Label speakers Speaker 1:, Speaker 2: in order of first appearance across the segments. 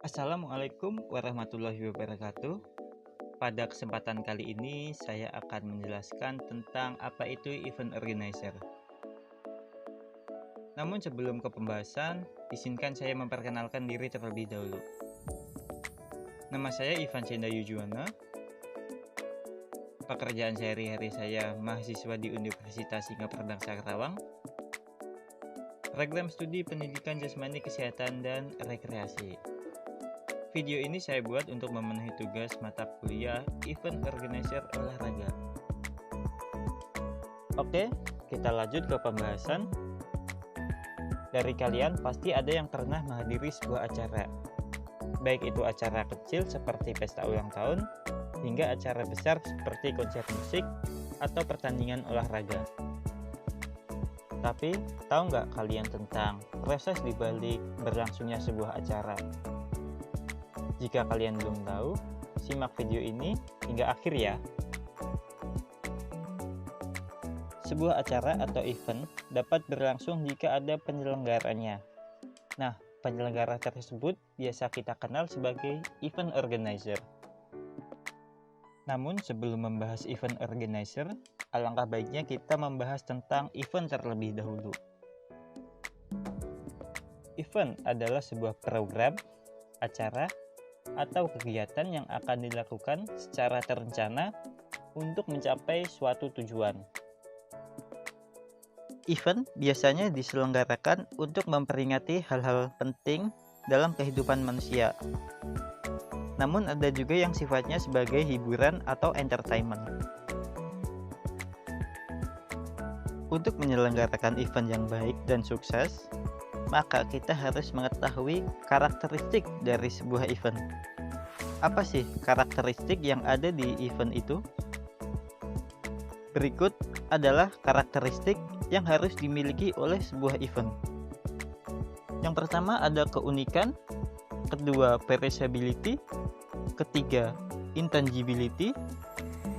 Speaker 1: Assalamualaikum warahmatullahi wabarakatuh. Pada kesempatan kali ini saya akan menjelaskan tentang apa itu event organizer. Namun sebelum ke pembahasan, izinkan saya memperkenalkan diri terlebih dahulu. Nama saya Ivan Cendayu Juwana. Pekerjaan sehari-hari saya mahasiswa di Universitas Singapura Karawang. Program studi pendidikan jasmani kesehatan dan rekreasi. Video ini saya buat untuk memenuhi tugas mata kuliah event organizer olahraga. Oke, kita lanjut ke pembahasan. Dari kalian pasti ada yang pernah menghadiri sebuah acara. Baik itu acara kecil seperti pesta ulang tahun, hingga acara besar seperti konser musik atau pertandingan olahraga. Tapi, tahu nggak kalian tentang proses dibalik berlangsungnya sebuah acara? Jika kalian belum tahu, simak video ini hingga akhir ya. Sebuah acara atau event dapat berlangsung jika ada penyelenggaranya. Nah, penyelenggara tersebut biasa kita kenal sebagai event organizer. Namun, sebelum membahas event organizer, alangkah baiknya kita membahas tentang event terlebih dahulu. Event adalah sebuah program, acara, atau kegiatan yang akan dilakukan secara terencana untuk mencapai suatu tujuan. Event biasanya diselenggarakan untuk memperingati hal-hal penting dalam kehidupan manusia. Namun ada juga yang sifatnya sebagai hiburan atau entertainment. Untuk menyelenggarakan event yang baik dan sukses, maka kita harus mengetahui karakteristik dari sebuah event. Apa sih karakteristik yang ada di event itu? Berikut adalah karakteristik yang harus dimiliki oleh sebuah event. Yang pertama ada keunikan, kedua perishability, ketiga intangibility,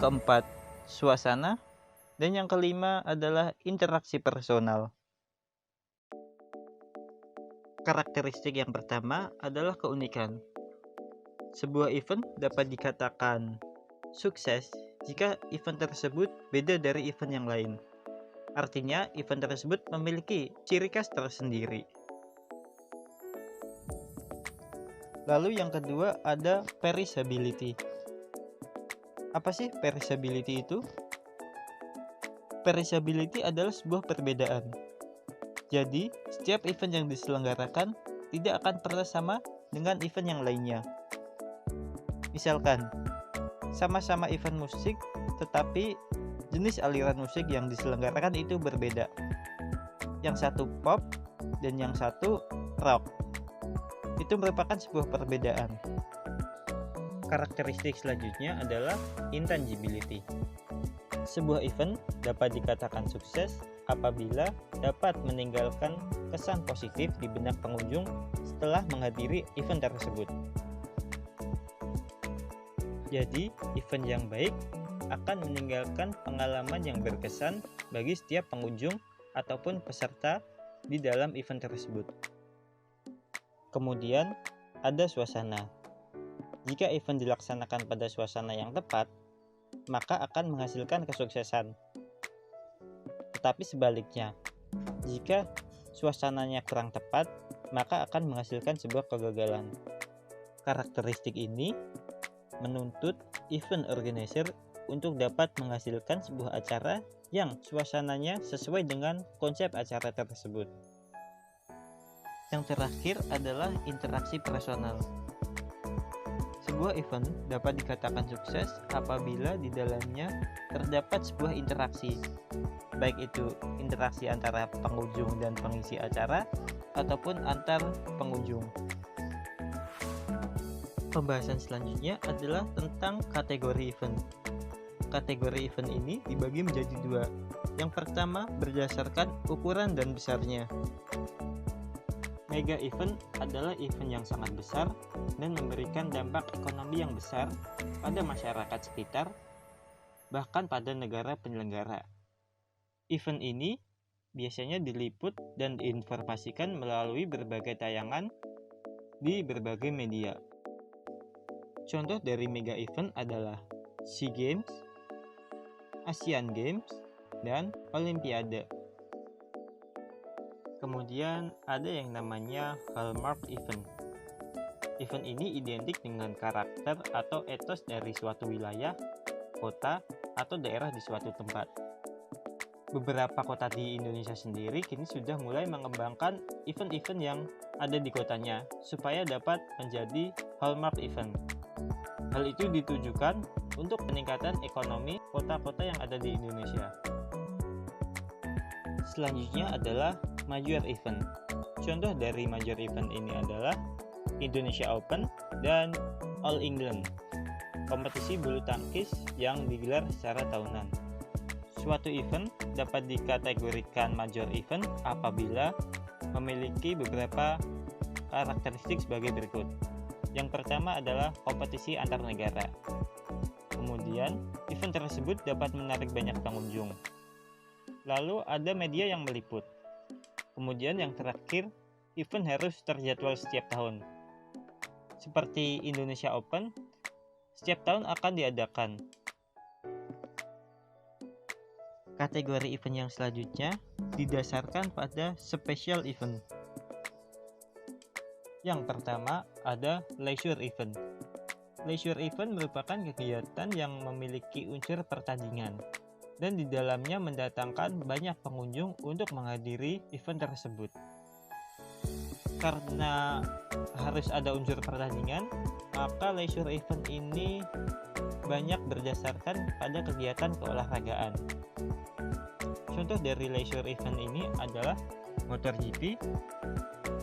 Speaker 1: keempat suasana, dan yang kelima adalah interaksi personal. Karakteristik yang pertama adalah keunikan. Sebuah event dapat dikatakan sukses jika event tersebut beda dari event yang lain. Artinya, event tersebut memiliki ciri khas tersendiri. Lalu yang kedua ada perishability. Apa sih perishability itu? Perishability adalah sebuah perbedaan. Jadi, setiap event yang diselenggarakan tidak akan pernah sama dengan event yang lainnya. Misalkan, sama-sama event musik, tetapi jenis aliran musik yang diselenggarakan itu berbeda. Yang satu pop dan yang satu rock. Itu merupakan sebuah perbedaan. Karakteristik selanjutnya adalah intangibility. Sebuah event dapat dikatakan sukses apabila dapat meninggalkan kesan positif di benak pengunjung setelah menghadiri event tersebut. Jadi, event yang baik akan meninggalkan pengalaman yang berkesan bagi setiap pengunjung ataupun peserta di dalam event tersebut. Kemudian, ada suasana. Jika event dilaksanakan pada suasana yang tepat, maka akan menghasilkan kesuksesan. Tetapi sebaliknya, jika suasananya kurang tepat, maka akan menghasilkan sebuah kegagalan. Karakteristik ini menuntut event organizer untuk dapat menghasilkan sebuah acara yang suasananya sesuai dengan konsep acara tersebut. Yang terakhir adalah interaksi personal. Sebuah event dapat dikatakan sukses apabila di dalamnya terdapat sebuah interaksi, baik itu interaksi antara pengunjung dan pengisi acara ataupun antar pengunjung. Pembahasan selanjutnya adalah tentang kategori event. Kategori event ini dibagi menjadi dua. Yang pertama berdasarkan ukuran dan besarnya. Mega event adalah event yang sangat besar dan memberikan dampak ekonomi yang besar pada masyarakat sekitar, bahkan pada negara penyelenggara. Event ini biasanya diliput dan diinformasikan melalui berbagai tayangan di berbagai media. Contoh dari mega event adalah SEA Games, Asian Games, dan Olimpiade. Kemudian ada yang namanya hallmark event. Event ini identik dengan karakter atau etos dari suatu wilayah, kota, atau daerah di suatu tempat. Beberapa kota di Indonesia sendiri kini sudah mulai mengembangkan event-event yang ada di kotanya supaya dapat menjadi hallmark event. Hal itu ditujukan untuk peningkatan ekonomi kota-kota yang ada di Indonesia. Selanjutnya adalah major event. Contoh dari major event ini adalah Indonesia Open dan All England, kompetisi bulu tangkis yang digelar secara tahunan. Suatu event dapat dikategorikan major event apabila memiliki beberapa karakteristik sebagai berikut. Yang pertama adalah kompetisi antar negara. Kemudian, event tersebut dapat menarik banyak pengunjung. Lalu ada media yang meliput. Kemudian yang terakhir, event harus terjadwal setiap tahun. Seperti Indonesia Open, setiap tahun akan diadakan. Kategori event yang selanjutnya didasarkan pada special event. Yang pertama ada leisure event. Leisure event merupakan kegiatan yang memiliki unsur pertandingan dan di dalamnya mendatangkan banyak pengunjung untuk menghadiri event tersebut. Karena harus ada unsur pertandingan, maka leisure event ini banyak berdasarkan pada kegiatan keolahragaan. Contoh dari leisure event ini adalah MotoGP,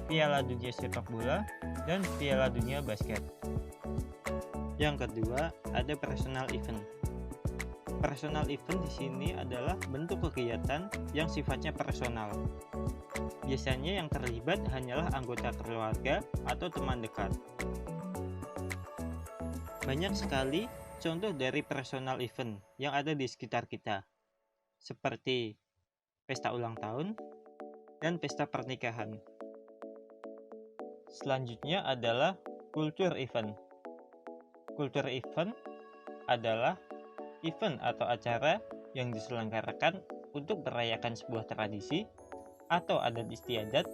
Speaker 1: Piala Dunia Sepak Bola, dan Piala Dunia Basket. Yang kedua, ada personal event. Personal event di sini adalah bentuk kegiatan yang sifatnya personal. Biasanya yang terlibat hanyalah anggota keluarga atau teman dekat. Banyak sekali contoh dari personal event yang ada di sekitar kita, seperti pesta ulang tahun dan pesta pernikahan. Selanjutnya adalah culture event. Culture event adalah event atau acara yang diselenggarakan untuk merayakan sebuah tradisi atau adat istiadat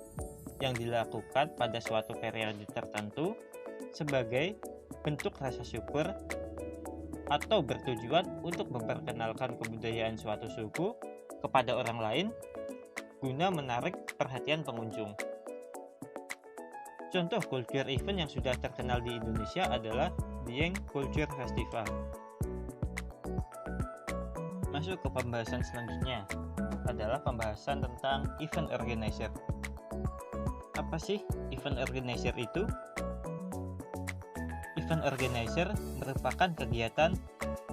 Speaker 1: yang dilakukan pada suatu periode tertentu sebagai bentuk rasa syukur atau bertujuan untuk memperkenalkan kebudayaan suatu suku kepada orang lain guna menarik perhatian pengunjung. Contoh culture event yang sudah terkenal di Indonesia adalah Dieng Culture Festival. Masuk ke pembahasan selanjutnya adalah pembahasan tentang event organizer. Apa sih event organizer itu? Event organizer merupakan kegiatan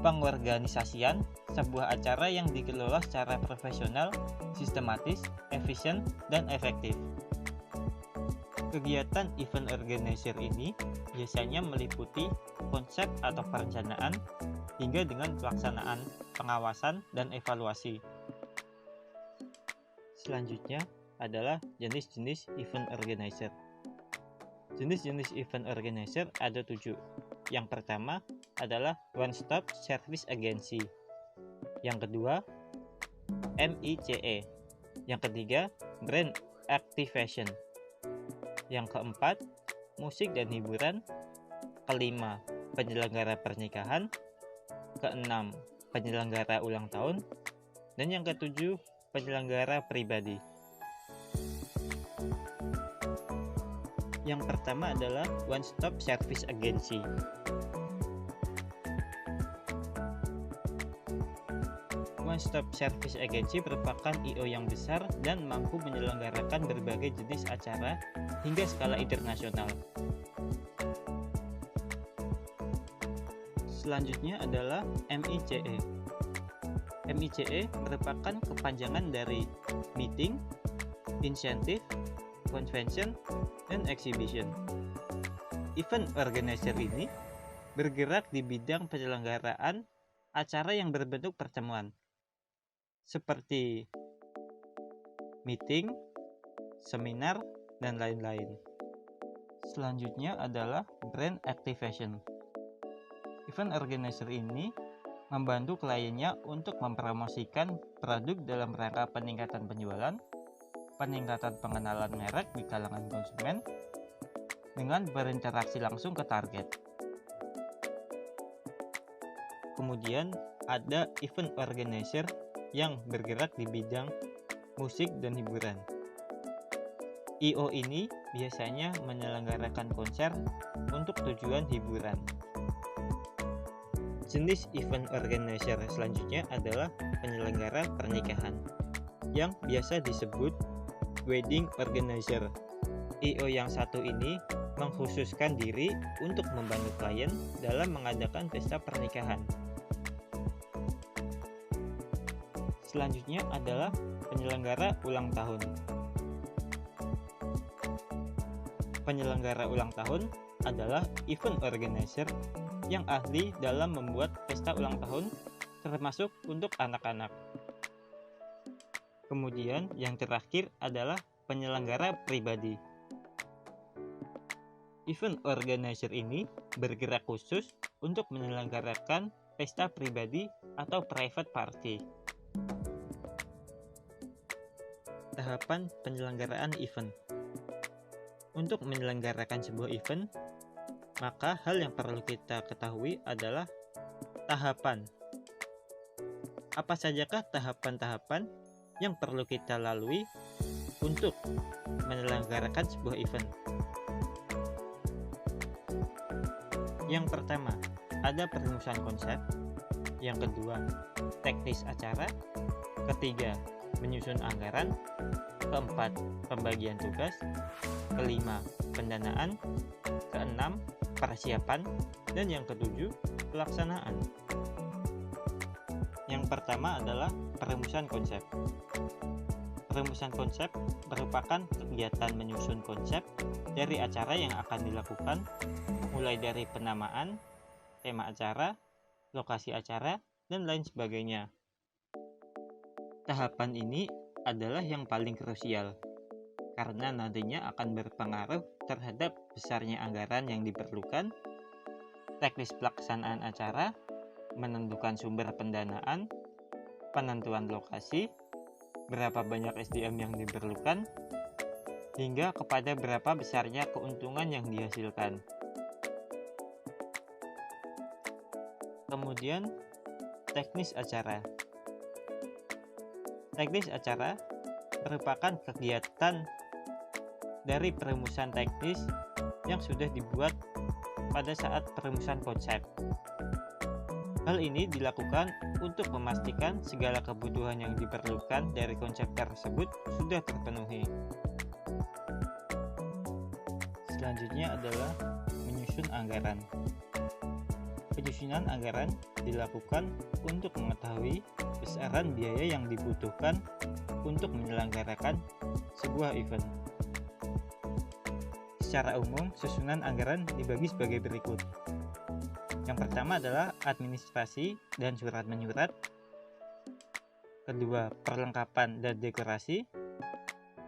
Speaker 1: pengorganisasian sebuah acara yang dikelola secara profesional, sistematis, efisien, dan efektif. Kegiatan event organizer ini biasanya meliputi konsep atau perencanaan hingga dengan pelaksanaan, pengawasan, dan evaluasi. Selanjutnya adalah jenis-jenis event organizer. Jenis-jenis event organizer ada 7. Yang pertama adalah One Stop Service Agency. Yang kedua, MICE. Yang ketiga, Brand Activation. Yang keempat, musik dan hiburan. Kelima, penyelenggara pernikahan. Keenam, penyelenggara ulang tahun. Dan yang ketujuh, penyelenggara pribadi. Yang pertama adalah One Stop Service Agency. One Stop Service Agency merupakan I.O. yang besar dan mampu menyelenggarakan berbagai jenis acara hingga skala internasional. Selanjutnya adalah MICE. MICE merupakan kepanjangan dari Meeting, Incentive, Convention, dan Exhibition. Event organizer ini bergerak di bidang penyelenggaraan acara yang berbentuk pertemuan, seperti meeting, seminar, dan lain-lain. Selanjutnya adalah brand activation. Event organizer ini membantu kliennya untuk mempromosikan produk dalam rangka peningkatan penjualan, peningkatan pengenalan merek di kalangan konsumen, dengan berinteraksi langsung ke target. Kemudian ada event organizer yang bergerak di bidang musik dan hiburan. I.O. ini biasanya menyelenggarakan konser untuk tujuan hiburan. Jenis event organizer selanjutnya adalah penyelenggara pernikahan yang biasa disebut wedding organizer. I.O. yang satu ini mengkhususkan diri untuk membantu klien dalam mengadakan pesta pernikahan. Selanjutnya adalah penyelenggara ulang tahun. Penyelenggara ulang tahun adalah event organizer yang ahli dalam membuat pesta ulang tahun, termasuk untuk anak-anak. Kemudian yang terakhir adalah penyelenggara pribadi. Event organizer ini bergerak khusus untuk menyelenggarakan pesta pribadi atau private party. Tahapan penyelenggaraan event. Untuk menyelenggarakan sebuah event, maka hal yang perlu kita ketahui adalah tahapan. Apa sajakah tahapan-tahapan yang perlu kita lalui untuk menyelenggarakan sebuah event? Yang pertama, ada perumusan konsep. Yang kedua, teknis acara. Ketiga, menyusun anggaran. Keempat, pembagian tugas. Kelima, pendanaan. Keenam, persiapan. Dan yang ketujuh, pelaksanaan. Yang pertama adalah perumusan konsep. Perumusan konsep merupakan kegiatan menyusun konsep dari acara yang akan dilakukan, mulai dari penamaan, tema acara, lokasi acara, dan lain sebagainya. Tahapan ini adalah yang paling krusial, karena nantinya akan berpengaruh terhadap besarnya anggaran yang diperlukan, teknis pelaksanaan acara, menentukan sumber pendanaan, penentuan lokasi, berapa banyak SDM yang diperlukan, hingga kepada berapa besarnya keuntungan yang dihasilkan. Kemudian, teknis acara. Teknis acara merupakan kegiatan dari perumusan teknis yang sudah dibuat pada saat perumusan konsep. Hal ini dilakukan untuk memastikan segala kebutuhan yang diperlukan dari konsep tersebut sudah terpenuhi. Selanjutnya adalah menyusun anggaran. Penyusunan anggaran dilakukan untuk mengetahui besaran biaya yang dibutuhkan untuk menyelenggarakan sebuah event. Secara umum, susunan anggaran dibagi sebagai berikut. Yang pertama adalah administrasi dan surat menyurat. Kedua, perlengkapan dan dekorasi.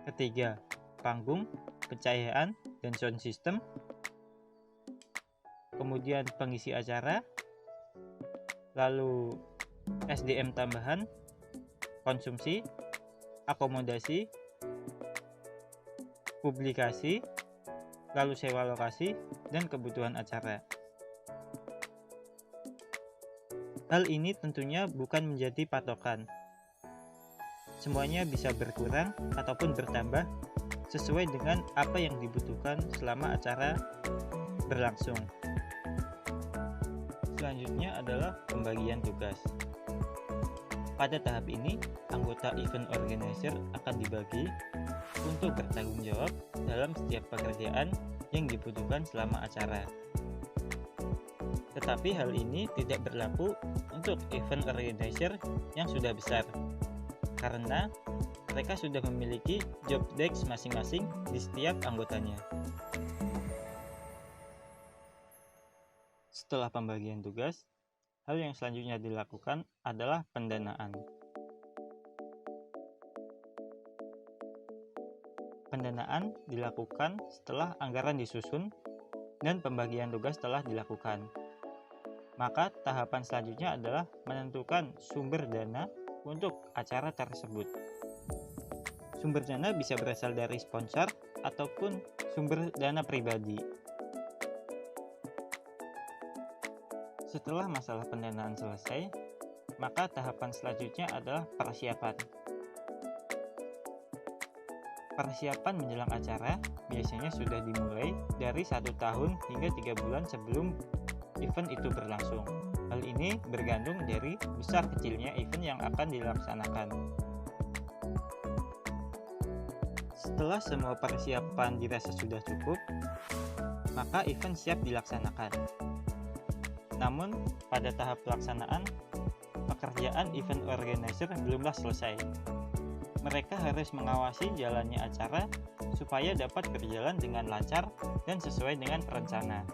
Speaker 1: Ketiga, panggung, pencahayaan, dan sound system. Kemudian pengisi acara. Lalu SDM tambahan, konsumsi, akomodasi, publikasi, lalu sewa lokasi, dan kebutuhan acara. Hal ini tentunya bukan menjadi patokan. Semuanya bisa berkurang ataupun bertambah sesuai dengan apa yang dibutuhkan selama acara berlangsung. Selanjutnya adalah pembagian tugas. Pada tahap ini, anggota event organizer akan dibagi untuk bertanggung jawab dalam setiap pekerjaan yang dibutuhkan selama acara. Tetapi hal ini tidak berlaku untuk event organizer yang sudah besar, karena mereka sudah memiliki job desk masing-masing di setiap anggotanya. Setelah pembagian tugas, hal yang selanjutnya dilakukan adalah pendanaan. Pendanaan dilakukan setelah anggaran disusun dan pembagian tugas telah dilakukan. Maka tahapan selanjutnya adalah menentukan sumber dana untuk acara tersebut. Sumber dana bisa berasal dari sponsor ataupun sumber dana pribadi. Setelah masalah pendanaan selesai, maka tahapan selanjutnya adalah persiapan. Persiapan menjelang acara biasanya sudah dimulai dari 1 tahun hingga 3 bulan sebelum event itu berlangsung. Hal ini bergantung dari besar kecilnya event yang akan dilaksanakan. Setelah semua persiapan dirasa sudah cukup, maka event siap dilaksanakan. Namun, pada tahap pelaksanaan, pekerjaan event organizer belumlah selesai. Mereka harus mengawasi jalannya acara supaya dapat berjalan dengan lancar dan sesuai dengan rencana.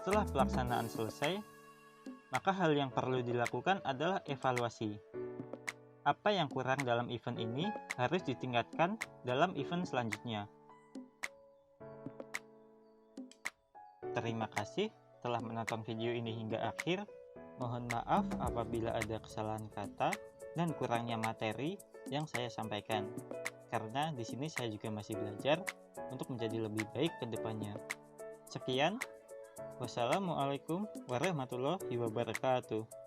Speaker 1: Setelah pelaksanaan selesai, maka hal yang perlu dilakukan adalah evaluasi. Apa yang kurang dalam event ini harus ditingkatkan dalam event selanjutnya. Terima kasih telah menonton video ini hingga akhir. Mohon maaf apabila ada kesalahan kata dan kurangnya materi yang saya sampaikan. Karena di sini saya juga masih belajar untuk menjadi lebih baik ke depannya. Sekian. Wassalamualaikum warahmatullahi wabarakatuh.